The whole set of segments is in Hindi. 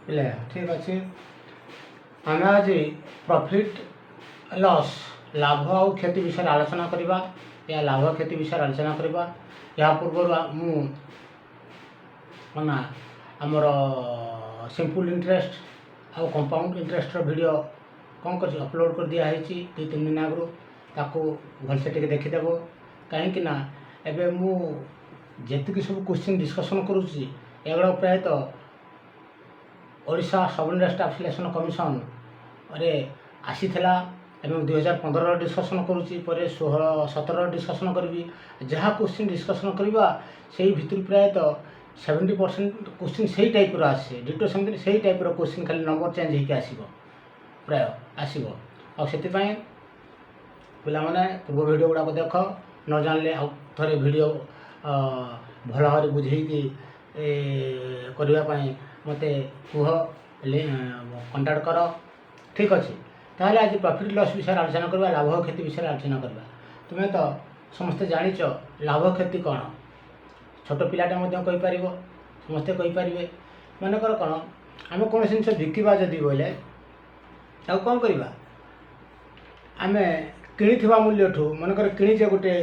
ପିଲେ ଠିକ୍ ଅଛି। ଆମେ ଆଜି ପ୍ରଫିଟ୍ ଲସ୍ ଲାଭ ଆଉ କ୍ଷତି ବିଷୟରେ ଆଲୋଚନା କରିବା। ଏହା ଲାଭ କ୍ଷତି ବିଷୟରେ ଆଲୋଚନା କରିବା। ଏହା ପୂର୍ବରୁ ମୁଁ କ'ଣ ଆମର ସିମ୍ପଲ୍ ଇଣ୍ଟରେଷ୍ଟ ଆଉ କମ୍ପାଉଣ୍ଡ ଇଣ୍ଟରେଷ୍ଟର ଭିଡ଼ିଓ କ'ଣ କରିଛି ଅପଲୋଡ଼ କରି ଦିଆହେଇଛି 2-3 ଦିନ ଆଗରୁ। ତାକୁ ଭଲସେ ଟିକେ ଦେଖିଦେବ। କାହିଁକି ନା ଏବେ ମୁଁ ଯେତିକି ସବୁ କ୍ୱେଶ୍ଚିନ୍ ଡିସ୍କସନ୍ କରୁଛି ଏଗୁଡ଼ାକ ପ୍ରାୟତଃ ଓଡ଼ିଶା ସବର୍ଡ଼ିନେଟ୍ ଷ୍ଟାଫ୍ ସିଲେକ୍ସନ୍ କମିଶନରେ ଆସିଥିଲା ଏବଂ 2015ର ଡିସ୍କସନ୍ କରୁଛି, ପରେ 16-17ର ଡିସ୍କସନ୍ କରିବି। ଯାହା କ୍ୱେଶ୍ଚିନ୍ ଡିସ୍କସନ୍ କରିବା ସେଇ ଭିତରୁ ପ୍ରାୟତଃ 70% କ୍ୱେଶ୍ଚିନ୍ ସେଇ ଟାଇପ୍ର ଆସେ। ଡିଟୋ ସେମିତି ସେଇ ଟାଇପ୍ର କ୍ୱେଶ୍ଚିନ୍, ଖାଲି ନମ୍ବର ଚେଞ୍ଜ ହେଇକି ଆସିବ, ପ୍ରାୟ ଆସିବ। ଆଉ ସେଥିପାଇଁ ପିଲାମାନେ ପୂର୍ବ ଭିଡ଼ିଓ ଗୁଡ଼ାକ ଦେଖ, ନ ଜାଣିଲେ ଆଉ ଥରେ ଭିଡ଼ିଓ ଭଲ ଭାବରେ ବୁଝେଇକି କରିବା ପାଇଁ ମୋତେ କୁହ, କଣ୍ଟାକ୍ଟ କର। ଠିକ୍ ଅଛି। ତାହେଲେ ଆଜି ପ୍ରଫିଟ୍ ଲସ୍ ବିଷୟରେ ଆଲୋଚନା କରିବା, ଲାଭ କ୍ଷତି ବିଷୟରେ ଆଲୋଚନା କରିବା। ତୁମେ ତ ସମସ୍ତେ ଜାଣିଛ ଲାଭ କ୍ଷତି କ'ଣ। ଛୋଟ ପିଲାଟା ମଧ୍ୟ କହିପାରିବ, ସମସ୍ତେ କହିପାରିବେ। ମନେକର କ'ଣ, ଆମେ କୌଣସି ଜିନିଷ ବିକିବା ଯଦି ବୋଇଲେ ତାକୁ କ'ଣ କରିବା, ଆମେ କିଣିଥିବା ମୂଲ୍ୟଠୁ ମନେକର କିଣିଛେ ଗୋଟେ,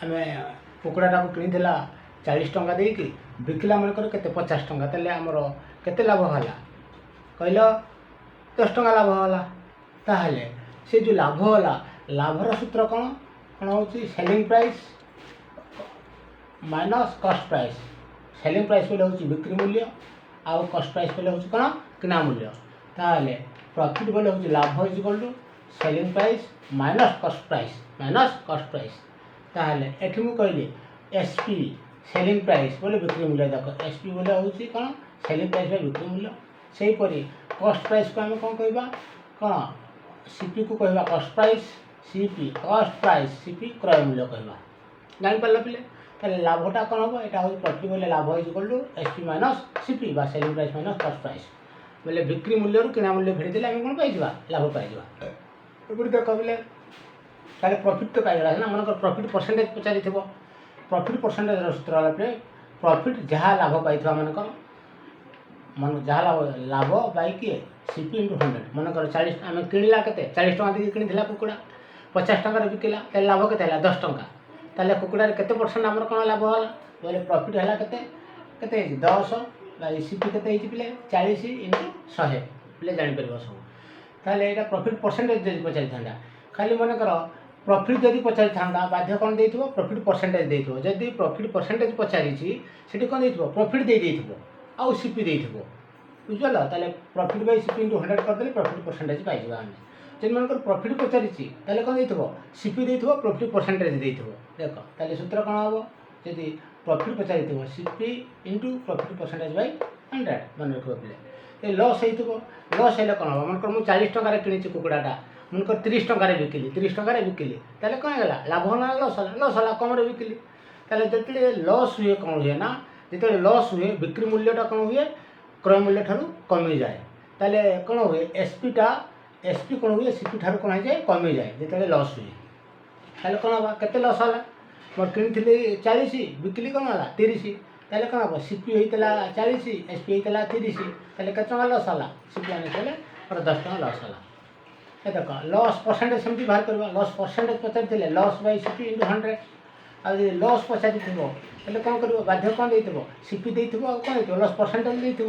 ଆମେ କୁକୁଡ଼ାଟାକୁ କିଣିଥିଲା 40 ଟଙ୍କା ଦେଇକି, ବିକିଲା ମନେକର କେତେ 50 ଟଙ୍କା, ତାହେଲେ ଆମର କେତେ ଲାଭ ହେଲା କହିଲ? 10 ଟଙ୍କା ଲାଭ ହେଲା। ତାହେଲେ ସେ ଯେଉଁ ଲାଭ ହେଲା, ଲାଭର ସୂତ୍ର କ'ଣ ହେଉଛି ସେଲିଂ ପ୍ରାଇସ୍ ମାଇନସ୍ କଷ୍ଟ ପ୍ରାଇସ୍। ସେଲିଂ ପ୍ରାଇସ୍ ବୋଲେ ହେଉଛି ବିକ୍ରି ମୂଲ୍ୟ, ଆଉ କଷ୍ଟ ପ୍ରାଇସ୍ ବୋଲେ ହେଉଛି କ'ଣ କିଣା ମୂଲ୍ୟ। ତାହେଲେ ପ୍ରଫିଟ୍ ବୋଲେ ହେଉଛି ଲାଭ ଇଜିକାଲ୍ ଟୁ ସେଲିଂ ପ୍ରାଇସ୍ ମାଇନସ୍ କଷ୍ଟ ପ୍ରାଇସ୍। ତାହେଲେ ଏଠି ମୁଁ କହିଲି SP ସେଲିଂ ପ୍ରାଇସ୍ ବୋଲେ ବିକ୍ରି ମୂଲ୍ୟ। ଦେଖ SP ବୋଲେ ହେଉଛି କ'ଣ ସେଲିଂ ପ୍ରାଇସ୍ ବା ବିକ୍ରି ମୂଲ୍ୟ। ସେହିପରି କଷ୍ଟ ପ୍ରାଇସ୍କୁ ଆମେ କ'ଣ କହିବା, କ'ଣ CPକୁ କହିବା କଷ୍ଟ ପ୍ରାଇସ୍, CP କଷ୍ଟ ପ୍ରାଇସ୍, CP କ୍ରୟ ମୂଲ୍ୟ କହିବା। ଜାଣିପାରିଲ ପିଲେ? ତାହେଲେ ଲାଭଟା କ'ଣ ହେବ, ଏଇଟା ହେଉଛି ପ୍ରଫିଟ୍ ବୋଲେ ଲାଭ ଇଜିକାଲ୍ ଟୁ SP ମାଇନସ୍ CP ବା ସେଲିଂ ପ୍ରାଇସ୍ ମାଇନସ୍ କଷ୍ଟ ପ୍ରାଇସ୍। ବୋଲେ ବିକ୍ରି ମୂଲ୍ୟରୁ କିଣା ମୂଲ୍ୟ ଫେରି ଦେଲେ ଆମେ କ'ଣ ପାଇଯିବା, ଲାଭ ପାଇଯିବା। ଏଗୁଡ଼ିକ କହିଲେ ତାହେଲେ ପ୍ରଫିଟ୍ ତ ପାଇଗଲା ନା। ମନେକର ପ୍ରଫିଟ୍ ପରସେଣ୍ଟେଜ୍ ପଚାରିଥିବ, ପ୍ରଫିଟ୍ ପରସେଣ୍ଟେଜ୍ର ସୂତ୍ର ହେଲା ପରେ ପ୍ରଫିଟ୍ ଯାହା ଲାଭ ପାଇଥିବା, ମନେକର ଯାହା ଲାଭ ବାଇ କିଏ CP × 100। ମନେକର 40 ଆମେ କିଣିଲା କେତେ 40 ଟଙ୍କା ଦେଇକି କିଣିଥିଲା କୁକୁଡ଼ା, 50 ଟଙ୍କାରେ ବିକିଲା, ତାହେଲେ ଲାଭ କେତେ ହେଲା 10 ଟଙ୍କା। ତାହେଲେ କୁକୁଡ଼ାରେ କେତେ ପରସେଣ୍ଟ ଆମର କ'ଣ ଲାଭ ହେଲା, ବୋଲେ ପ୍ରଫିଟ୍ ହେଲା କେତେ ହେଇଛି 10 ବାଇ CP କେତେ ହେଇଛି ପିଲେ 40 × 100 ପିଲେ ଜାଣିପାରିବ ସବୁ। ତାହେଲେ ଏଇଟା ପ୍ରଫିଟ୍ ପରସେଣ୍ଟେଜ୍ ଯଦି ପଚାରିଥାନ୍ତା, ଖାଲି ମନେକର ପ୍ରଫିଟ୍ ଯଦି ପଚାରିଥାନ୍ତା ବାଧ୍ୟ କ'ଣ ଦେଇଥିବ, ପ୍ରଫିଟ୍ ପରସେଣ୍ଟେଜ୍ ଦେଇଥିବ। ଯଦି ପ୍ରଫିଟ୍ ପରସେଣ୍ଟେଜ୍ ପଚାରିଛି ସେଠି କ'ଣ ଦେଇଥିବ, ପ୍ରଫିଟ୍ ଦେଇଥିବ ଆଉ CP ଦେଇଥିବ। ବୁଝିପାରିଲ? ତାହେଲେ ପ୍ରଫିଟ୍ ବାଇ CP × 100 କରିଦେଲେ ପ୍ରଫିଟ୍ ପରସେଣ୍ଟେଜ୍ ପାଇଯିବା ଆମେ। ଯଦି ମନେକର ପ୍ରଫିଟ୍ ପଚାରିଛି ତାହେଲେ କ'ଣ ଦେଇଥିବ, CP ଦେଇଥିବ, ପ୍ରଫିଟ୍ ପରସେଣ୍ଟେଜ୍ ଦେଇଥିବ। ଦେଖ ତାହେଲେ ସୂତ୍ର କ'ଣ ହେବ, ଯଦି ପ୍ରଫିଟ୍ ପଚାରିଥିବ CP × ପ୍ରଫିଟ୍ ପରସେଣ୍ଟେଜ୍ ବାଇ 100। ମନେ ରଖିବ ପିଲେ। ଏ ଲସ୍ ହେଇଥିବ, ଲସ୍ ହେଲେ କ'ଣ ହେବ, ମନେକର ମୁଁ 40 ଟଙ୍କାରେ କିଣିଛି କୁକୁଡ଼ାଟା, ମନେକର 30 ଟଙ୍କାରେ ବିକିଲି, ତାହେଲେ କ'ଣ ହେଇଗଲା, ଲାଭ ନା ଲସ୍ ହେଲା? ଲସ୍ ହେଲା, କମ୍ରେ ବିକିଲି। ତାହେଲେ ଯେତେବେଳେ ଲସ୍ ହୁଏ କ'ଣ ହୁଏ ନା, ଯେତେବେଳେ ଲସ୍ ହୁଏ ବିକ୍ରି ମୂଲ୍ୟଟା କ'ଣ ହୁଏ, କ୍ରୟ ମୂଲ୍ୟ ଠାରୁ କମିଯାଏ। ତାହେଲେ କ'ଣ ହୁଏ, SP କ'ଣ ହୁଏ, CP ଠାରୁ କ'ଣ ହେଇଯାଏ, କମିଯାଏ ଯେତେବେଳେ ଲସ୍ ହୁଏ। ତାହେଲେ କ'ଣ ହେବ, କେତେ ଲସ୍ ହେଲା, ମୋର କିଣିଥିଲି 40, ବିକିଲି କ'ଣ ହେଲା 30, ତାହେଲେ କ'ଣ ହେବ, CP ହେଇଥିଲା 40, SP ହେଇଥିଲା 30, ତାହେଲେ କେତେ ଟଙ୍କା ଲସ୍ ହେଲା, CP ଆଣିଥିଲେ ମୋର 10 ଟଙ୍କା ଲସ୍ ହେଲା। ଏ ଦେଖ ଲସ୍ ପରସେଣ୍ଟେଜ୍ ସେମିତି ବାହାର କରିବା। ଲସ୍ ପରସେଣ୍ଟେଜ୍ ପଚାରିଥିଲେ ଲସ୍ ବାଇ CP × 100। ଆଉ ଯଦି ଲସ୍ ପଚାରିଥିବ ତାହେଲେ କ'ଣ କରିବ, ବାଧ୍ୟ କ'ଣ ଦେଇଥିବ, CP ଦେଇଥିବ, ଆଉ କ'ଣ ଦେଇଥିବ, ଲସ୍ ପରସେଣ୍ଟେଜ୍ ଦେଇଥିବ।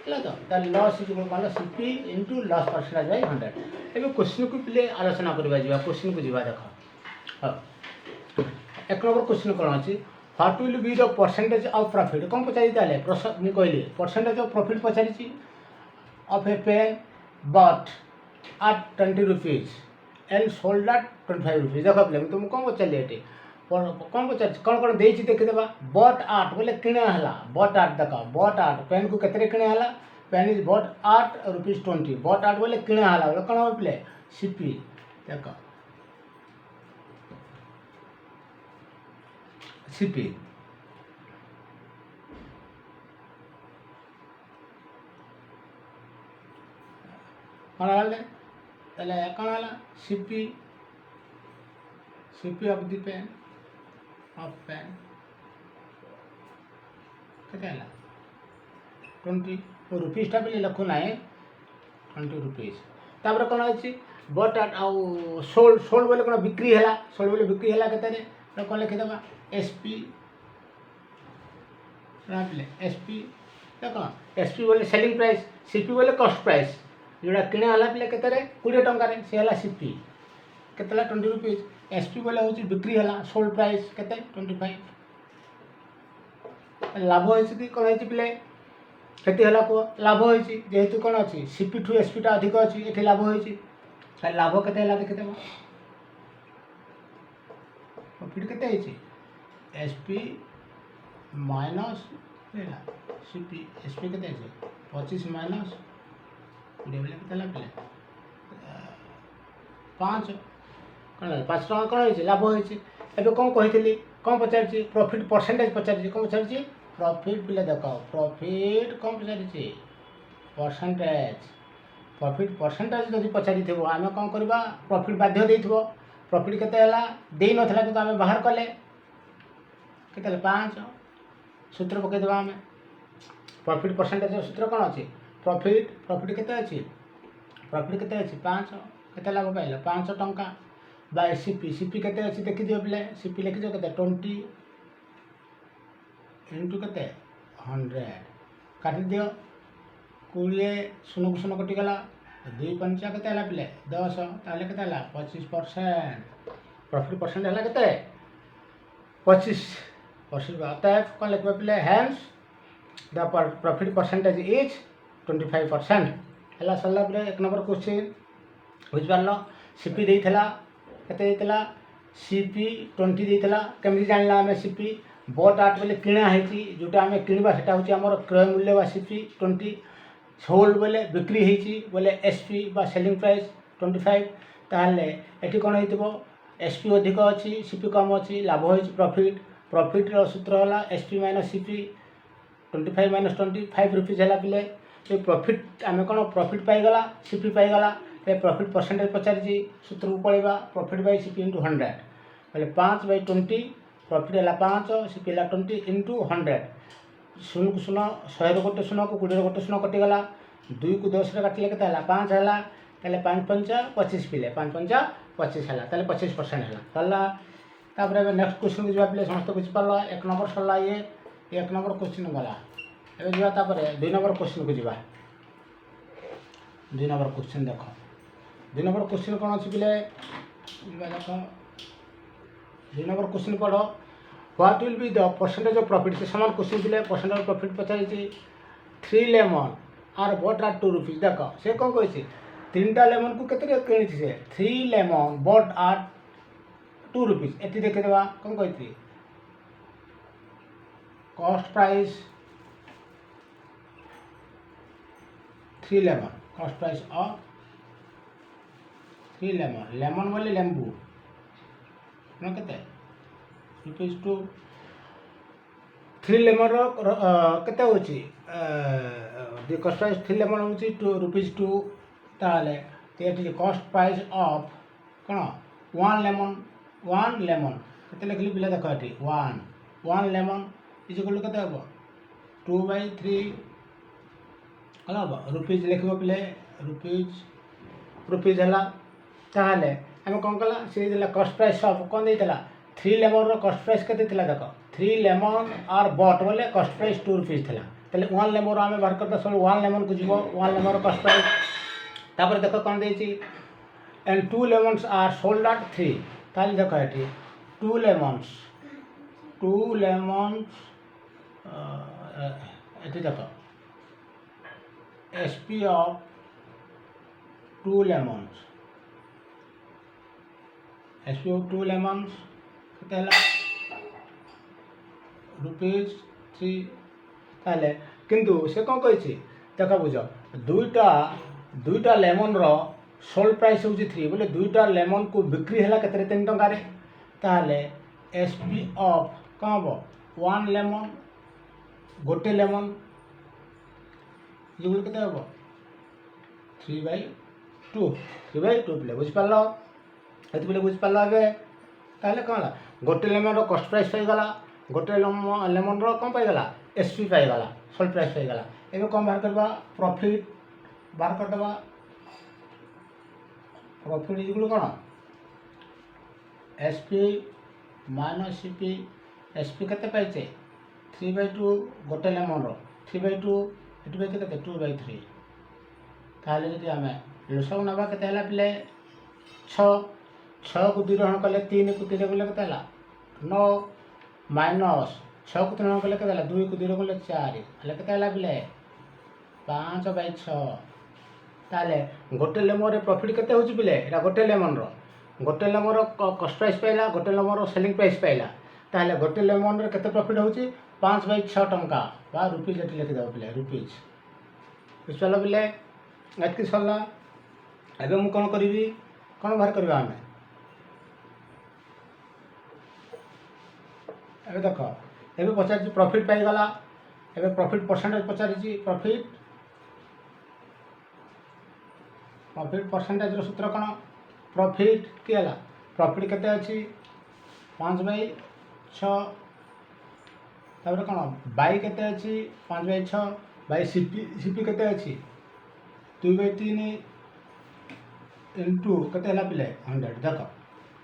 ହେଲା ତ? ତାହେଲେ ଲସ୍ ଇଜିକାଲ୍ କ'ଣ, CP × ଲସ୍ ପରସେଣ୍ଟେଜ୍ ବାଇ 100। ଏବେ କ୍ୱେଶ୍ଚିନ୍କୁ ପିଲେ ଆଲୋଚନା କରିବା, ଯିବା କ୍ୱେଶ୍ଚିନ୍କୁ ଯିବା। ଦେଖ ହଉ, 1 ନମ୍ବର କ୍ୱେଶ୍ଚିନ୍ କ'ଣ ଅଛି, what will be the percentage of profit. କ'ଣ ପଚାରିଛି ତାହେଲେ, ମୁଁ କହିଲି ପରସେଣ୍ଟେଜ୍ ଅଫ୍ ପ୍ରଫିଟ୍ ପଚାରିଛି, of a pen but at 20 rupees and sold at 25 rupees। ଦେଖ ପିଲେ ମୁଁ ତୁମକୁ କ'ଣ ପଚାରିଲି, ଏଠି କ'ଣ ପଚାରିଛି, କ'ଣ ଦେଇଛି ଦେଖିଦେବା। ବଟ୍ ଆଟ୍ ବୋଲେ କିଣା ହେଲା, ବଟ୍ ଆଟ୍ ଦେଖ, ବଟ୍ ଆଟ୍ ପେନ୍କୁ କେତେରେ କିଣା ହେଲା, pen is bought at ₹20। Bought at ବୋଲେ କିଣା ହେଲା, ବୋଲେ କ'ଣ ହେବ ପିଲେ, CP। ଦେଖ CP କ'ଣ ହେଲେ, ତାହେଲେ କ'ଣ ହେଲା, CP ଅଫ୍ ଦି ପେନ୍ କେତେ ହେଲା 20 रुपीसटा भी लिखु ना 20 रुपीस तापर कौन अच्छी बट आट आउ सोल्ड सोल्ड बोले कौन बिक्री है सोल्ड बोले बिक्री है के कौन लिखिदेवा एसपी एसपी देख एसपी बोले सेलिंग प्राइस सीपी बोले कॉस्ट प्राइस जोड़ा किणे हला पे के 20 टंकार सी है सीपी के 20 रुपीस एसपी बोले हूँ बिक्री है सोल्ड प्राइस के 25 लाभ होती कौन होती पे क्षति है कह लाभ होती जेहेतु कौन अच्छी सीपी ठू एसपीटा अधिक अच्छी ये लाभ होती लाभ के देखीदेव प्रॉफिट के एसपी माइनस सीपी एसपी के 25 माइनस 20 के पे 5 कौन 5 टका कौन हो लाभ होती एवं कौन कही कौन पचार प्रॉफिट परसेंटेज पचार कौन पचार प्रॉफिट पे देख प्रॉफिट कौन पचार प्रॉफिट परसेंटेज जब पचारि आम कौन करवा प्रॉफिट बाध्य दे प्रॉफिट के नाला कि आम बाहर कले के 5 सूत्र पकईदेवा आम प्रॉफिट परसेंटेज सूत्र कौन अच्छी प्रॉफिट प्रॉफिट के अच्छी प्रॉफिट के 5 के लाभ पाइल 5 टंका बाय सीपी सीपी के देखी दियो पे सीपी लिखिज के 20 इंटू के 100 काटी दियो 20 शून को शून कटिगला 2 5 के पे 10 ताले के 25% प्रॉफिट परसेंट है के 25% अतएव कौन लिखा पे hence the profit percentage is 25% है सरला एक नंबर क्वेश्चन बुझिपार सीपी देइथला केते सीपी 20 देइथला केमि जानला आम सीपी बट आट बोले किणा है जोटा आम किणवा सेटा हूँ आम क्रय मूल्य बा सीपी 20 सोल्ड बोले बिक्री होती बोले एसपी बा सेलिंग प्राइस 25 ताहले एटी कौन हो एसपी अधिक अच्छी सीपी कम अच्छी लाभ हो प्रॉफिट प्रॉफिट सूत्र है SP minus CP 25 minus 25 rupees है पे प्रॉफिट आम कौन प्रॉफिट पाईगला सीपी पाईगला प्रॉफिट परसेंटेज पचार सूत्र को पड़ेगा प्रॉफिट बाई सीपी इंटू 100 बोले 5/20 प्रॉफिट है 5 सीपी है 20 इंटू 100 शून को शून 100 गोटे शून को 20 गोटे शून कटिगला 2 को 10 काटिले के 5 है 5 5 25 पिले 5 5 25 है 25% है सरला नेक्स्ट क्वेश्चन को जाए समस्त बुझीपार 1 नंबर सरला ये 1 नंबर क्वेश्चन गला ए जापर 2 नंबर क्वेश्चन को जा 2 नंबर क्वेश्चन देख 2 नंबर क्वेश्चन कौन अच्छी पे देख 2 नंबर क्वेश्चन पढ़ what will be the percentage of profit से समान क्वेश्चन पे परसेंटेज ऑफ प्रॉफिट पचार 3 lemon are bought are 2 rupees देख से कौन कही 3टा लेमन को केते किणी से 3 लेमन बट आर 2 रुपीज एटी देखीदेवा कौन कही cost price 3 lemon cost price of 3 lemon lemon बोले लेंबू के रुपीज 2 3 लेमन के कॉस्ट प्राइस 3 लेमन हूँ 2 रुपीज 2 ताले कॉस्ट प्राइस ऑफ कौन 1 लेमन के लिखली पिला देख ये 1 लेमन इज इक्वल टू के 2/3 कौन हम रुपीज लिख पे रुपीज है ताहले आम कौन कला सी कॉस्ट प्राइस ऑफ कौन देता 3 लेमन कॉस्ट प्राइस के देख 3 लेमन आर बट बोले कॉस्ट प्राइस 2 रुपीज था तेल 1 लेमन आम बाहर करता सब 1 लेमन को जीव 1 लेमन कॉस्ट प्राइस तापर देख कौन देती and 2 lemons are sold at 3 ताली देख ये 2 लेमन्स ये देख SP of 2 lemons SP of 2 lemons के रुपीज 3 ताले किंतु से कौन कही देख बुझ दुईटा लेमन रो सोल्ड प्राइस हूँ 3 बोले 2टा लेमन को बिक्री है के 3 टंकार ताहले एसपी ऑफ कौन हम 1 लेमन गोटे लेमन ये के हम 3/2 पे बुझीपार ये पे बुझीपार ए ताहले कौन गोटे लेमन कॉस्ट प्राइस पाईगला गोटे लेमन कौन पाईगला एसपी पाईगला सोल्ड प्राइस पाईगला एवं कौन बाहर करवा प्रॉफिट बाहर करदे प्रॉफिट इज कौन एसपी माइनस सीपी एसपी केते पाइचे 3/2 गोटे लेमन 3/2 एटी पाइचे केते 2/3 ताहले जदि आमे लसक नबा केते हला पिले 6 6 को 2 रण कले 3 को 3 कले केते हला 9 माइनस 6 को 3 कले केते हला 2 को 2 कले 4 हले केते हला पिले 5/6 ताहले गोटे लेमन रे प्रॉफिट केते होची पिले एटा गोटे लेमन रो गोटे लेमन कॉस्ट प्राइस पाइला गोटे लेमन सेलिंग प्राइस पाइला ताहले गोटे लेमन रे केते प्रॉफिट होची 5/6 टंका बा रुपीज एटी लिखि दो पिले रुपीज बुझिपाल पिले एतकी सरला एबे मु कोन करिवि कोन बाहर करबा हमें एबे देखो एबे पचार प्रॉफिट पाई गला एबे प्रॉफिट परसेंटेज पचारिछि प्रॉफिट परसेंटेज रो सूत्र कोन प्रॉफिट के हला प्रॉफिट केते अछि 5/6 तापर कोन बाई केते अछि 5/6 बाई सीपी सीपी केते अछि 2/3 इंटू केते हला पिले 100 देखो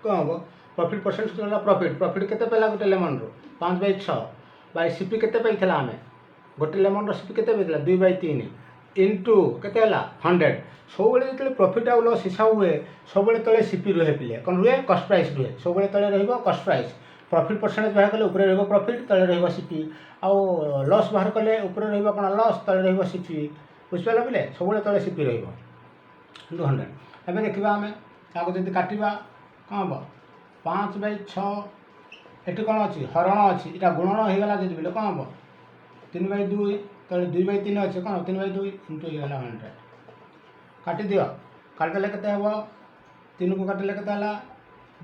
कोन हो प्रॉफिट परसेंट सूत्र हला प्रॉफिट केते पेला गोटे लेमन रो 5/6 बाई सीपी केते पैथला हमें गोटे लेमन रो सीपी केते पैथला 2/3 इंटू केते हला 100 सब बेले जतले प्रॉफिट आ लॉस हिसाब हुए सब बेले तले सीपी रहे पिले कोन रुए कॉस्ट प्राइस रुए सब बेले तले रहइबो कॉस्ट प्राइस प्रॉफिट परसेंटेज बाहर कले ऊपर रहइबो प्रॉफिट तले रहइबो सीपी आ लॉस बाहर कले ऊपर रहइबो कोन लॉस तले रहइबो सीपी बुझिपाल पिले सब बेले तले सीपी रहइबो 200 एबे देखिबा हमें ताको जदि काटिबा कोन हो 5/6 एटी कोन अछि हरण अछि इटा गुणन हे गला जदि बिले कोन हो 3/2 तले 2/3 अछि कोन 3/2 इंटू हे गला 100 काटी दियो काटले केते हबो 3 को काटले केते हला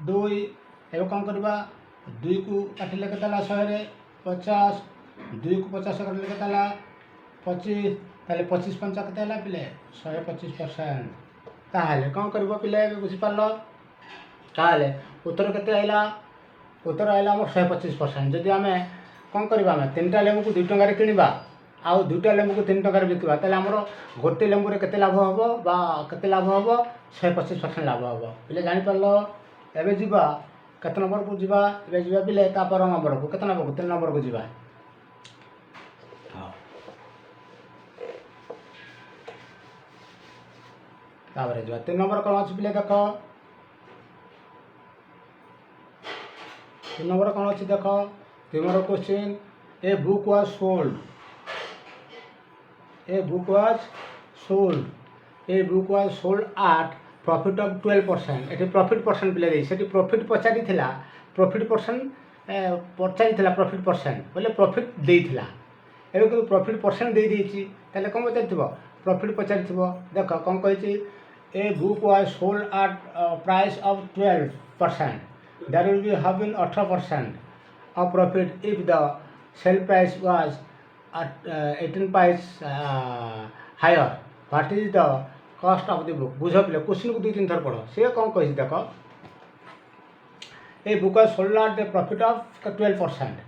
2 एबे कोन करबा 2 को काटले केते हला 100 रे 50 2 को 50 काटले केते हला 25 ताले 25 पंचा केते हला पिले 125% ताहले कोन करबो पिले बुझि पालो ताहले उत्तर केते आइला उत्तर आइला हमर 125% जदि हमें कोन करबा हमें तीनटा लेमु को 2 टंका रे किनिबा आउ 2टा लेमु को 3 टंका रे बिकबा ताले हमर गोटे लेमु रे केते लाभ हबो बा केते लाभ हबो 125% लाभ हबो पिले जानि पालो एबे जिबा केते नंबर को जिबा एबे जिबा पिले ता पर नंबर को केते नंबर को 3 नंबर को जिबा हां ताबरे जिबा 3 नंबर कोन अछि पिले देखो 3 नंबर कोन अछि देखो 3 number question A book was sold A book was sold at profit of 12%. Eighty profit percent पिले दे सेटी प्रॉफिट पचारी थिला प्रॉफिट परसेंट पचारी थिला प्रॉफिट परसेंट बोले प्रॉफिट देइथिला एबे को प्रॉफिट परसेंट दे देछि ताले कोन पचारि थिबो प्रॉफिट पचारि थिबो देखो कोन कहिछि a book was sold at price of 12% there will be have been 18% of profit if the sell price was at 18 price higher. What is the cost of the book? बुझ पिले क्वेश्चन को 2-3 थर पढ़ो से कौन कहि देखो a book sold at the profit of 12%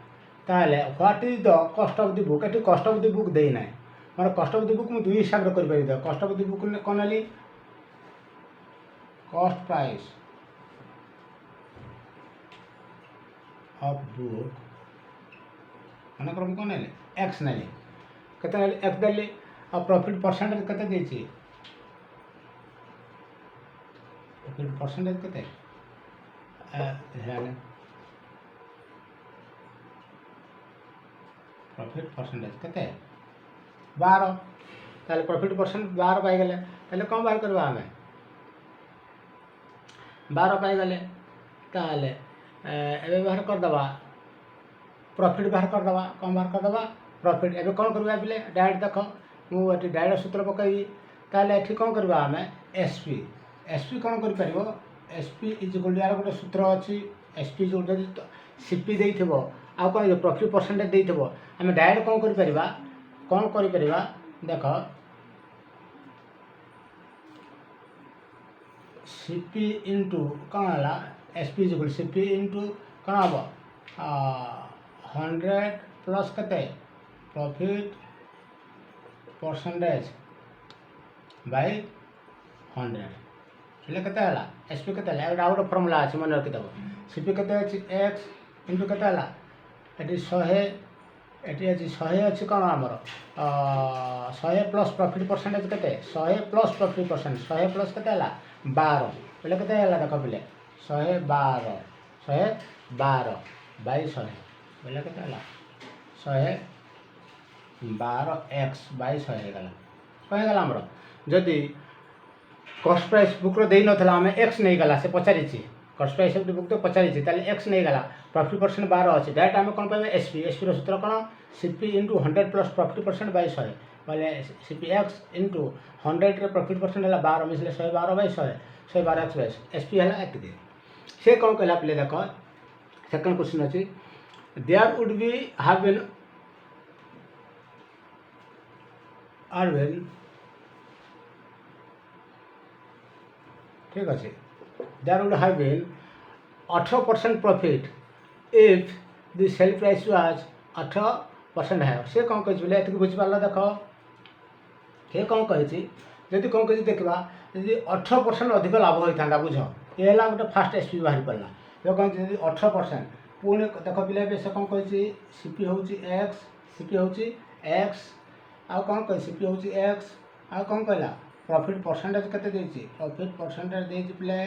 ताले what is the cost of the book eighty cost of the book देई नाही माने कॉस्ट ऑफ द बुक मु दुई हिसाब रे कर पारि the cost of the book ने कोन आली कॉस्ट प्राइस ऑफ बुक माने क्रम कोन आली एक्स नाली केते एक्स देली आ प्रॉफिट परसेंटेज केते देछि प्रॉफिट परसेंटेज केते हेने प्रॉफिट परसेंटेज केते 12 ताले प्रॉफिट परसेंट 12 पाई गेले ताले कम बाहर करबा हमें 12 पाई गेले ताले एबे बाहर कर दबा प्रॉफिट बाहर कर दबा कम बाहर कर दबा प्रॉफिट एबे कोन करबा बिले डायरेक्ट देखो मु एटी डायरेक्ट सूत्र पकाई ताले एठी कोन करबा हमें एसपी एसपी कोन कर परिबो एसपी इज इक्वल टू यार गोटे सूत्र अछि एसपी जो सीपी देई थबो आ कोन प्रॉफिट परसेंटेज देई थबो हमें डायरेक्ट कोन कर परिबा देखो सीपी इनटू कोन हला SP is equal CP into कोन हबो 100 प्लस कते प्रॉफिट परसेंटेज बाय 100 हेल्ले केते हला एसपी केते हला एटा आउट फॉर्मूला अछि मन रखि दबो सीपी केते अछि x इनटू केते हला एटी 100 एटी अछि 100 अछि कोन हमर 100 प्लस प्रॉफिट परसेंटेज केते 100 प्लस प्रॉफिट परसेंट 100 प्लस केते हला 12 हेल्ले केते हला देखो पिले 112 बाय 100 हेल्ले केते हला 112x बाय 100 हे गला कहे गला हमर जदी कॉस्ट प्राइस बुक दे नथिला आम एक्स नहीं गला से पचारि कॉस्ट प्राइस बुक तो पचारि ताले एक्स नहीं गला प्रॉफिट परसेंट 12 अच्छे डायरेक्ट आम कौन पाइबा एसपी एसपी सूत्र कौन CP into 100 plus profit percent by 100 बोले CP x into 100 profit percent है 12 मिसले 112 बाय 100 112 एक्स बाय एसपी है एति से कौन कहला पे देख सेकंड क्वेश्चन अच्छी there would be have been ठीक अच्छे there would have been 18% profit if the sell price was 18% है से कौन कही बोले एत बुझी पार देख से कौन कही जदि कौन कही देखा जी 18% अधिक लाभ होता है बुझ ये गोटे फास्ट एसपी बाहरी पड़ा ये कौन 18% पुणी देख पिले से कौन कही सीपी हूँ एक्स सीपी हूँ एक्स आउ कौन कही सीपी हूँ एक्स आउ कौन कहला प्रॉफिट परसेंटेज केते देछि प्रॉफिट परसेंटेज देछि पिले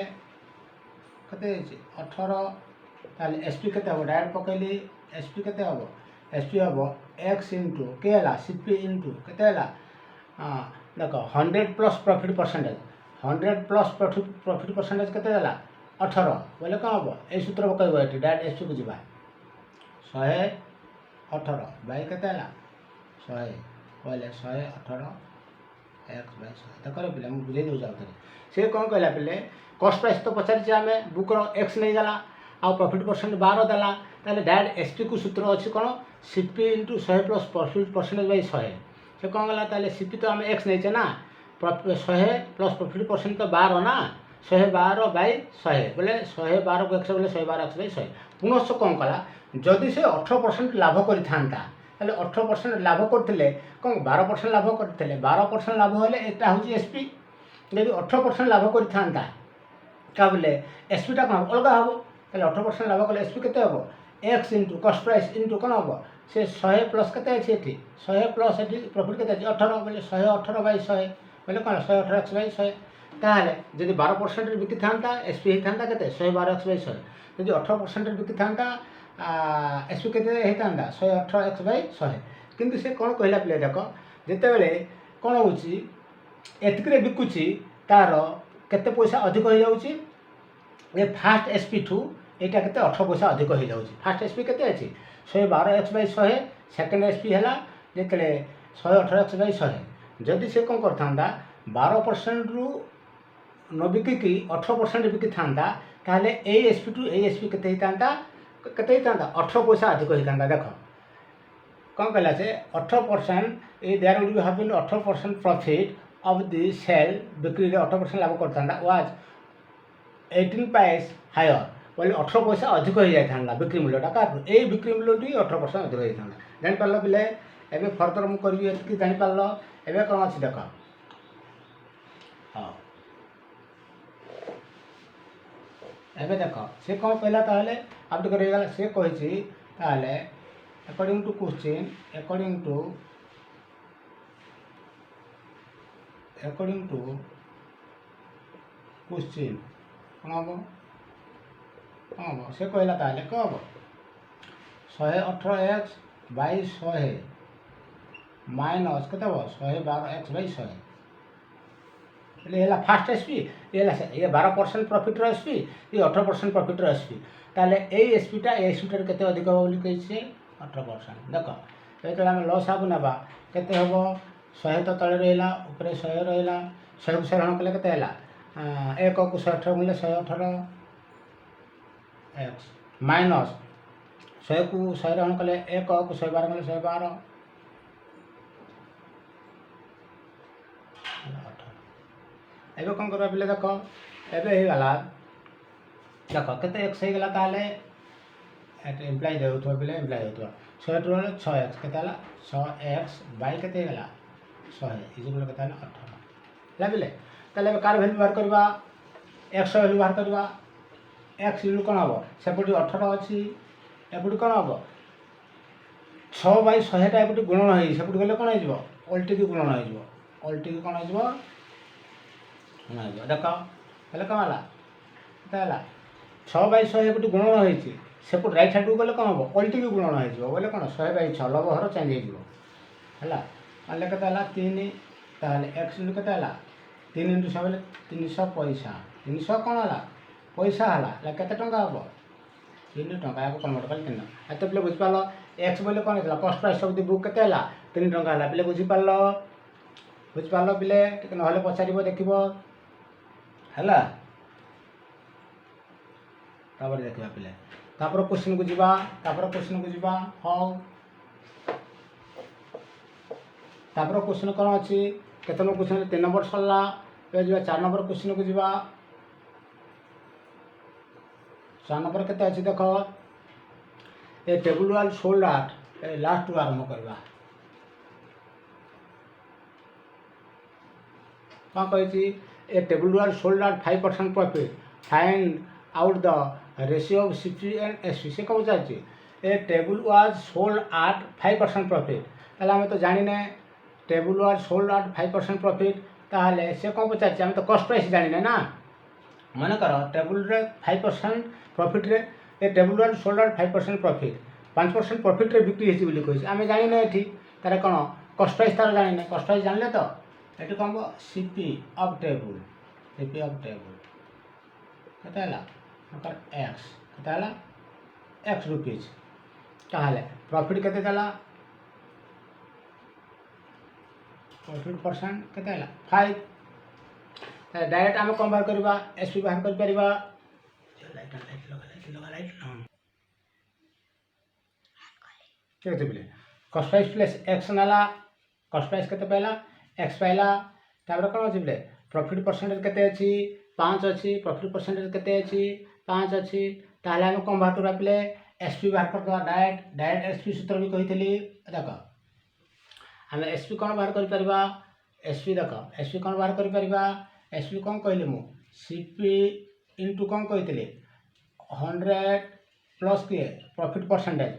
केते देछि 18 ताले एसपी केते हो डायरेक्ट पकैली एसपी केते हो एसपी हो x इनटू के हला सीपी इनटू केते हला देखो 100 plus profit percentage 100 plus profit percentage केते हला 18 बोले कौन हम ए सूत्र पकैबो एटी डायरेक्ट एसपी को जिबा 118 बाय केते हला 100 बोले 118 एक्स बाय 100 देखो पिले मुझे बुझे दो जाऊ से कौन कहला पिले कॉस्ट प्राइस तो पचारि आम बुक एक्स नहीं गला आ प्रॉफिट परसेंट 12 देला ताले डायरेक्ट एसपी को सूत्र अच्छी कौन CP into 100 plus profit percentage by 100 से कौन गला ताले सीपी तो आम एक्स नहीं ना 100 प्लस प्रॉफिट परसेंट तो 12 ना 112 बाय 100 बोले 112 को एक्स बोले 112 एक्स बाय 100 पुनश्च कौन कला जदि से 18% लाभ करि थांता ताले 18% लाभ करते कौन 12% लाभ करते 12% लाभ हेले एटा हूँ एसपी जब 18% लाभ करता क्या बोले एसपीटा कौन अलग हम ताले 18% लाभ कले एसपी केते हम x into cost price into कौन हम से 100 प्लस केते अच्छे ये 100 प्लस ये प्रॉफिट केते 18 बोले 118 बाय 100 बोले कौन 118 एक्स बाय 100 ताले जब 12% बिकी था एसपी होता के 112 एक्स बाय 100 जब 18% बिकी था एसपी केते होता 118 एक्स बाय 100 किंतु से कौन कहला पिले देख जिते बड़े कौन हो बिकुची तार केते पैसा अधिक हो जाउची ये फास्ट एसपी ठू एटा केते 18 पैसा अधिक हो जाउची फास्ट एसपी केते अछि 112 एक्स बाय 100 सेकंड एसपी हैला जेतले 118 एक्स बाय 100 जदि से कौन करथांदा 12% रु न बिकी 18% बिकी थांदा ताले ए एसपी टू ए एसपी केते हितांदा 18 पैसा अधिक हितांदा देखो कौन कहला से 18% a there would have been 18% profit of the sale बिक्री 18% लाभ करता वाज 18 पैस हायर बोले 18 पैसा अधिक हो जाता बिक्री मूल्यटा का यही बिक्री मूल्य 18% अधिक हो जाता जापार पिले एवं फर्दर मुझे करी ये जापार एवं कौन अच्छी देख हाँ एवं देख सी कौन कहला ताले आप गला सी कही according to question according to question कौन हम कौन हम से कहला ताले कौन हम 118 एक्स बाय 100 माइनस केते 112 एक्स बाय 100 ये फास्ट एसपी ये 12% प्रॉफिट एसपी ये 18% प्रॉफिट एसपी ताले ए एसपीटा एसपीटा केते अधिक हो बोली कहिसे 18% देखो ये आम लॉस हाबु ना केते हबो 100 तो तले रहिला ऊपर 100 रहिला 100 को 100 रण कले केते हला 1 को 118 मिले 118 एक्स माइनस 100 को 100 रण कले 1 को 112 मिले 112 एबे कौन करबा पिले देख एबे हे गला देख केते एक्स हे गला ताले एट एम्प्लॉय देउथो पिले एम्प्लॉय देउथो 100 टू 6 एक्स केते हला 6 एक्स बाय केते गला 100 इजिकल केते हला 18 लाबिले ताले कार वैल्यू बाहर करबा x वैल्यू बाहर करबा x इनटू कोन हबो सेपटी 18 अछि एपटी कोन हबो 6 बाई 100 टा एपटी गुणन होई सेपटी गले कोन हिजबो उल्टी की गुणन हिजबो उल्टी की कोन हिजबो ना हिजबो देखो हले कोन हला ताला 6 बाई 100 एपटी गुणन होईची सेपट राइट साइड को गले कोन हबो उल्टी की गुणन हिजबो बोले कोन 100 बाई 6 लव हर चेंज हिजबो हला अले केते हला 3 ताले x इनटू केते हला 3 इनटू 6 बोले 300 पैसा 300 कोन हला पैसा हला ला केते टंका हबो 3 टंका को कन्वर्ट कर 3 एते पिले बुझ पालो x बोले कोन हितला cost price of the book केते हला 3 टंका हला पिले बुझ पालो पिले टिक नहले पछारिबो देखिबो हला तापर देखिबा पिले तापर क्वेश्चन को जीवा हाउ तापर क्वेश्चन कोन अछि केते नो क्वेश्चन 3 नंबर सरला पे जीवा 4 नंबर क्वेश्चन को जीवा 4 नंबर केते अछि देखो a table was sold at a loss to आरंभ करबा का कहछि a table was sold at 5% profit find out the ratio of CP and SP से कहू चाहछि a table was sold at 5% profit ताले हम तो जानि ने table was sold at 5% profit ताले से कहू चाहछि हम तो कॉस्ट प्राइस जानि ने ना मन कर टेबल रे 5% प्रॉफिट रे a table was sold at 5% profit 5% profit रे बिक्री हेछि बोली कहछि हम जानि ने एठी तारे कोन कॉस्ट प्राइस तार जानि ने कॉस्ट प्राइस जानले तो एठी कहबो सीपी ऑफ टेबल केते हला नकर x केते हला x रुपीस ताले प्रॉफिट केते हला प्रॉफिट परसेंट केते हला 5 ताले डायरेक्ट हम कोन बाहर करबा एसपी बाहर कर परिबा लाइट लाइट केते बिले कॉस्ट प्राइस प्लस x नाला कॉस्ट प्राइस केते पहला x पहला तापर कोन अछि बिले प्रॉफिट परसेंटेज केते अछि 5 अछि प्रॉफिट परसेंटेज केते अछि 5 अछि ताले हम कोन बाहर करबा पिले एसपी बाहर करबा डायरेक्ट एसपी सूत्र भी कहितली देखो हम एसपी कोन बाहर कर परिबा एसपी देखो एसपी कोन बाहर कर परिबा एसपी कोन कहले मु सीपी इनटू कोन कहितली 100 प्लस के प्रॉफिट परसेंटेज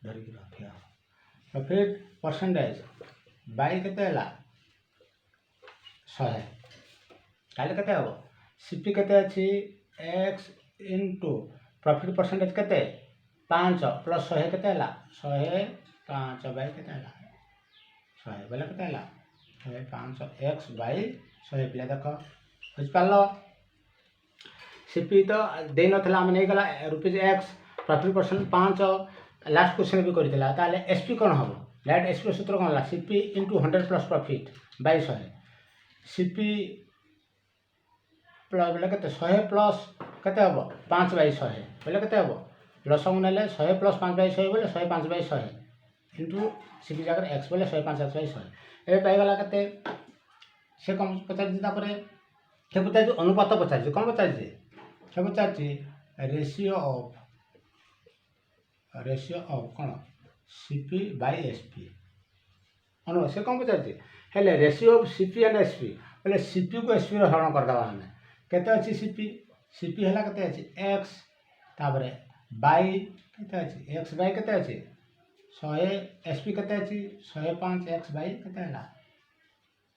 धरि की रखिया प्रॉफिट परसेंटेज बाई केते हला 100 ताले केते हबो सीपी केते अछि x इनटू प्रॉफिट परसेंटेज केते 5 प्लस 100 केते हला 105 बाई केते हला 100 बोले केते हला 105 x बाई 100 पिला देखो बुझ पालो सीपी तो दे नथला हम नै गला rupees x profit percent 5 last question भी करथिला ताले एसपी कोन हबो डायरेक्ट एसपी सूत्र कोन हला CP into 100 plus profit by 100 CP plus बोले केते 100 प्लस केते हबो 5 बाई 100 बोले केते हबो लसम नेले 100 प्लस 5 बाई 100 बोले 105 बाई 100 इनटू सीपी जाकर x बोले 105 x बाई 100 ए पाई गला केते से कम 50 दिता परे से पता जो अनुपात 50 कोन 50 से 50 रेशियो ऑफ कौन सीपी बाई एसपी अनु से कौन पचार हेले ratio of CP and SP बोले सीपी को एसपी हरण करदे आम केते अच्छी सीपी है केते अच्छी एक्स तापरे बाई केते अच्छी एक्स बाई केते अच्छी 100 एसपी केते अच्छी 105 एक्स बाई केते हला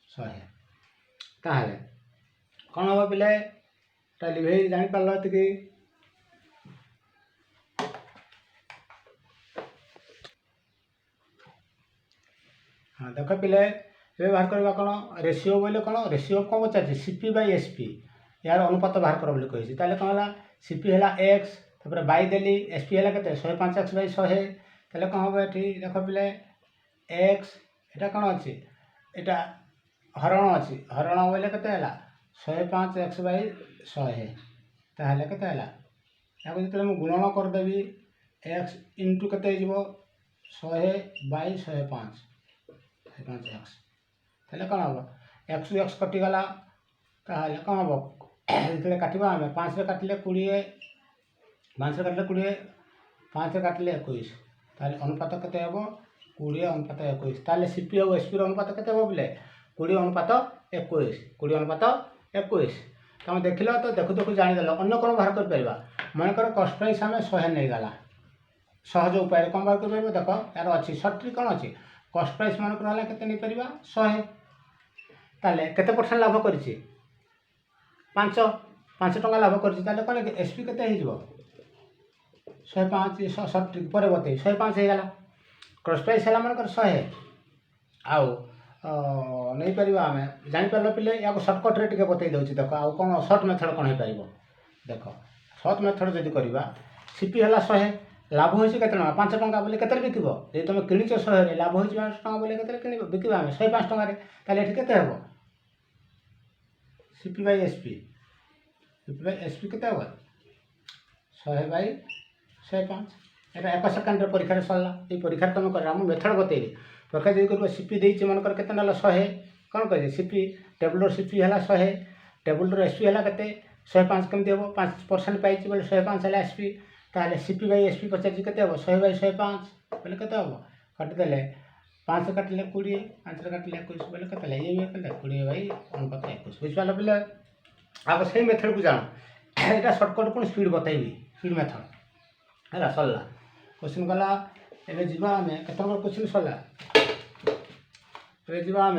100 ताहले कौन हम पिले लिभे जानी पारल कि हाँ देख पिले बाहर करवा कौन रेशियो बोले कौन रेशियो कौन पचार सीपी बाई एसपी यार अनुपात बाहर कर बोली कही ताले कौन है सीपी है एक्स तापर बाई देली एसपी है के 105 एक्स बाई 100 ताले कौन हम ये देख पिले एक्स एटा कौन अच्छी एटा हरण अच्छी हरण बोले के 105 एक्स बाई 100 ताहले के जो गुणन करदेवी एक्स इंटू के 100 बाई 105 एक्स ताले कौन हम एक्स एक्स कटिगला ताहले कौन हम जो काटवा आम 5 काटिले 20 5 काटिले 20 5 काटिले 21 ताले अनुपात केते हेबो 20 अनुपात 21 ताले सीपी और एसपी रो अनुपात केते हेबो बोले 20 अनुपात 21 20 अनुपात 21 तुम देखिल तो देखु देखु जानीदेल अन्न कौन बाहर कर पारिबा मन कर कस्ट प्राइस आम 100 नहीं गला सहज उपाय कौन बाहर कर पारिबा देख यार अच्छी सर्ट ट्रिक कौन अच्छी कस्ट प्राइस मन कर केते नहीं पारिबा 100 ताले केते परसेंट लाभ करिछि 5 टका लाभ करिछि ताले कोन एसपी केते हे जिवो 105 सर्ट ट्रिक पर बते 105 हे गला कस्ट प्राइस हला मन कर 100 आउ नहीं पार आम जापर पिले या सर्टकट रे टे बतई दूसरी देख आउ कौन सर्ट मेथड कौन हो पार देख सर्ट मेथड जब करवा सीपी है 100 लाभ हो के 5 टका बोले के बिक जी तुम किच 100 लाभ हो 5 टका बोले के बिकवा आम 105 टकर ताले के हम सीपी बाई एसपी के 100 बाई 105 यहाँ 1 सेकेंड परीक्षा सरला ये परीक्षा तुम कर मेथड बतई परीक्षा जब कर सीपी देती मनकर के 100 कौन कह सीपी टेबुल सीपी है 100 टेबुल एसपी है के 105 कमी हम 5% पाई बोले 105 है एसपी ताले सीपी बाई एसपी पचार के 100 बाई 105 बोले के हम काटिदे 5 काटिले 20 5 काटिले 21 बोले के ये 20 बाई अनुपात 21 बुझिपाल पिले आग से मेथड को जान यहाँ सर्टकट पुणी स्पीड बतईबी स्पीड मेथड है सरला क्वेश्चन गला एवं जीवा आम केत नंबर क्वेश्चन सरला ए जीवा आम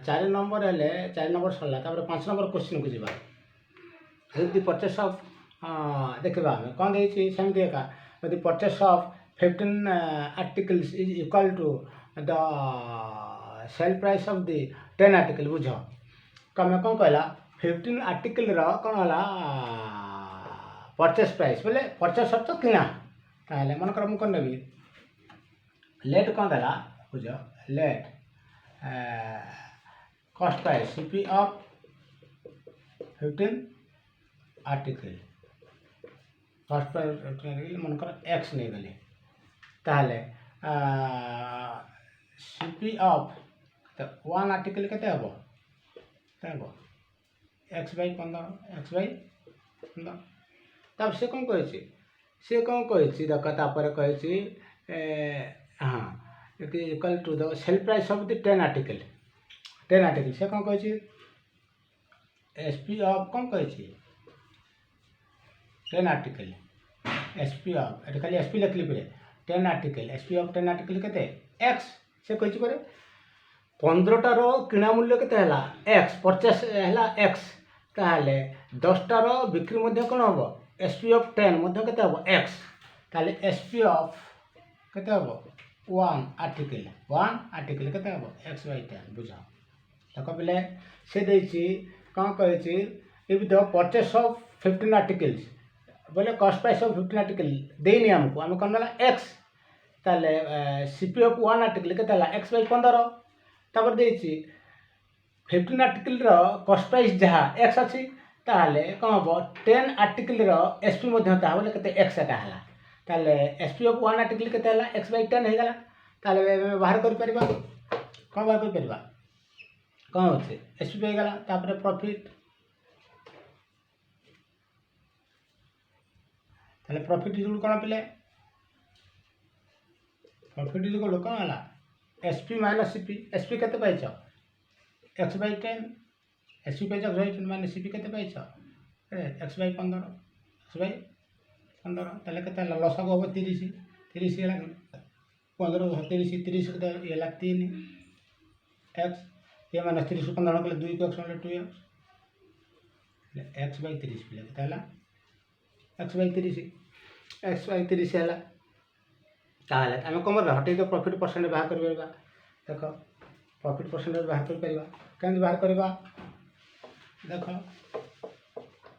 4 नंबर हेले 4 नंबर सरला 5 नंबर क्वेश्चन को जीवा यदि परचेस ऑफ देखा आम कौन देखिए सेमती एका यदि purchase of 15 articles is equal to the sell price of the 10 article बुझ कमे कौन कहला 15 आर्टिकल रो कौन होला परचेस प्राइस बोले परचेस ऑफ तो किना ताले मन कर मुझे नेबी लेट कौन देला बुझ let cost price CP of 15 article cost price मन कर एक्स नहीं गले ताले सीपी ऑफ 1 आर्टिकल केते हबो ताबो एक्स बाई 15 एक्स बाई 15 तब से कौन कही देख तापर कही हाँ equal to the sell price of the 10 article से कौन कही एसपी ऑफ कौन कही 10 आर्टिकल एसपी ऑफ ये खाली एसपी लिखली पे 10 आर्टिकल एसपी ऑफ 10 आर्टिकल के एक्स से कही पर 15टार किणा मूल्य के एक्स परचेस है एक्स ताहले 10टार बिक्री मध्य कौन हम एसपी ऑफ 10 मध्य के हम एक्स ताहले एसपी ऑफ के हम 1 आर्टिकल के हम एक्स बाई 10 बुझ देख पे से देखिए कौन कही if the purchase of 15 articles बोले कॉस्ट प्राइस ऑफ 15 आर्टिकल देनी आमको आम कौन ना एक्स ताले सीपी ऑफ 1 आर्टिकल के एक्स बाई 15 तापर देछि 15 आर्टिकल रो कॉस्ट प्राइस जहाँ एक्स अच्छी ताहले कौन हम 10 आर्टिकल रो एसपी मध्य ता बोले के एक्स एका हला ताले एसपी ऑफ 1 आर्टिकल के एक्स बाई 10 हो गला ताले बाहर कर परिबा कौन बाहर कर परिबा कौन होचे एसपी हो गला तापर प्रॉफिट ताले प्रॉफिट इक्वल कौन पिले प्रॉफिट इक्वल कौन हला एसपी माइनस सीपी एसपी केते पाइछ एक्स बाई 10 एसपी पाइछ एक्स बाई 10 माइनस सीपी केते पाइछ एक्स बाई 15 एक्स बाई 15 ताले केते लॉस हो 30 30 हला 15 30 30 के ये ला 3 एक्स ये माइनस 30 15 के 2 को एक्स माइनस 2 एक्स बाई 30 पिले ताला एक्स बाई 30 है ताहले आम कम हटे तो प्रॉफिट परसेंट बाहर कर देख प्रॉफिट परसेंटेज बाहर कर कहीं बाहर करवा देख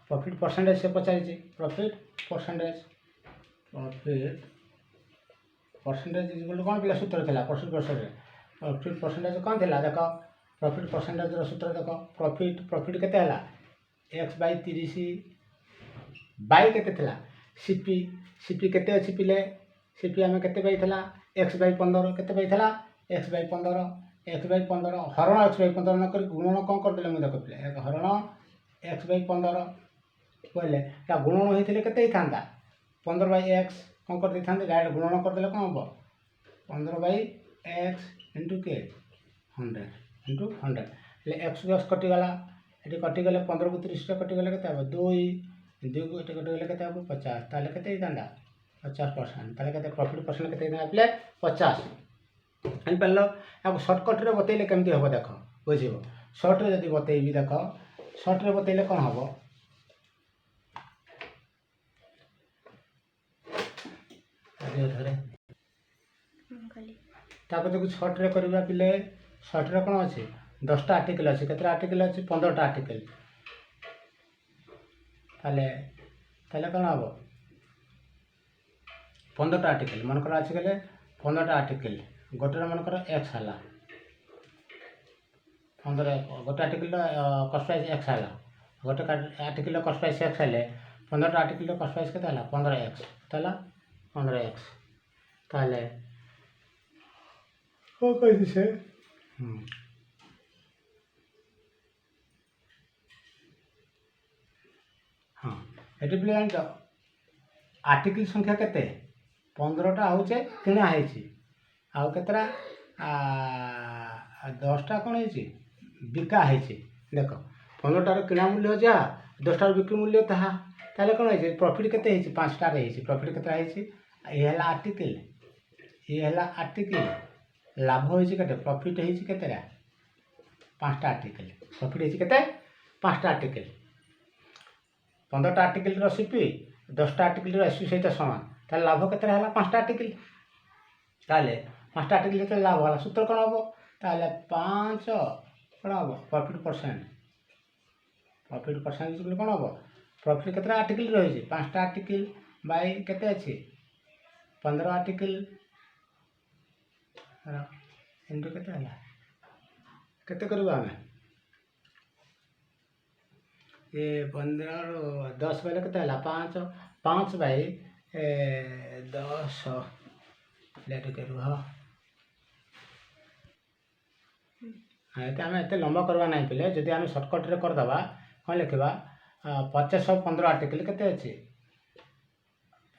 प्रॉफिट परसेंटेज से पचार प्रॉफिट परसेंटेज कौन पिला सूत्र था प्रॉफिट परसेंटेज कौन थी देख प्रॉफिट परसेंटेज सूत्र देख प्रॉफिट के एक्स बाई 30 बाई के सीपी के अच्छी पिले सीपी आम के एक्स बाई 15 के एक्स बाई 15 हरण एक्स बाई 15 न कर गुणन कौन करदे मुझे देख पे हरण एक्स बाई 15 बोले गुणन होते के 15/x कौन कर देते डायरेक्ट गुणन करदे कौन हम 15/x इंटू के 100 इंटू 100 एक्स को एक्स कटिगला ये कटिगले 15 को 30 कटिगले के 2 2 को कटिगले के 50 ताले के 50% ताले के प्रॉफिट परसेंट के आपले 50 जानी पाल या सर्टकट रे बतैले केमती हम देख बुझब सर्ट रे जब बतैबी देख सर्ट रे बतैले कौन हम जो सर्ट रे करवा पिले सर्ट रे कौन अच्छे 10टा आर्टिकल अच्छे केतटा आर्टिकल अच्छे 15टा आर्टिकल ताले कौन हम 15टा आर्टिकल मनकर अच्छे गले 15टा आर्टिकल गोटे मनकर एक्स है 15 गोटे आर्टिकल कस्ट प्राइस एक्स है गोटे आर्टिकल कस्ट प्राइस एक्स है 15टा आर्टिकल कस्ट प्राइस के 15x 15x ताले हो कही से हाँ ये पे जान आर्टिकल संख्या केते 15टा होचे किणा है आउ केतरा 10टा कौन है बिका है देख 15टार किणा मूल्य जहाँ 10टार बिक्री मूल्य ताहा ताले कौन है प्रॉफिट केते 5टार प्रॉफिट केते ये आर्टिकल ये आर्टिकल लाभ होइछि केते प्रॉफिट होइछि केतेरा 5टा आर्टिकल प्रॉफिट होइछि केते 5टा आर्टिकल 15टा आर्टिकल रो सीपी 10टा आर्टिकल रो एसपी सहित समान ताले लाभ केतेरा हला 5टा आर्टिकल ताले 5टा आर्टिकल केते लाभ हला सूत्र कोन हबो ताले 5 कोन हबो प्रॉफिट परसेंट कोन हबो प्रॉफिट केतेरा आर्टिकल रहिछि 5टा आर्टिकल बाय केते अछि 15 आर्टिकल इंटू केते हला केते करबा हमें ये 15 10 बेले केते हला 5 बाय 10 लेट करू हाँ ये आम एत लंबा करवा ना पे जदि आम सर्टकट रे करदे कौन लिखा 50 और 15 आर्टिकल केते अच्छे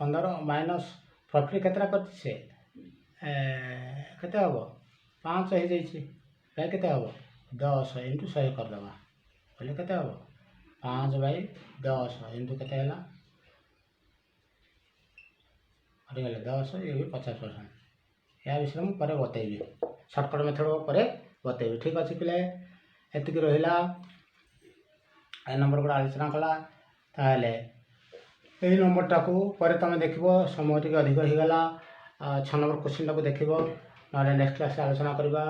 15 माइनस प्रॉफिट केतरा करछे केते हबो 5 हो जाइए भाई केते हबो 10 इंटू 100 करदे बोले केते हबो 5/10 इंटू केते हला अरे 10 ये भी 50% या विषय में पर बतेबी सर्टकट मेथड पर बतेबी ठीक अच्छे पे एतिक रहा ए नंबर गुड़ा आलोचना कला ताहले यही नंबर टाक पर तुम देख समय टी अधिक हो गला 6 नंबर क्वेश्चन टाक देख ना नेक्स्ट क्लास आलोचना करवा।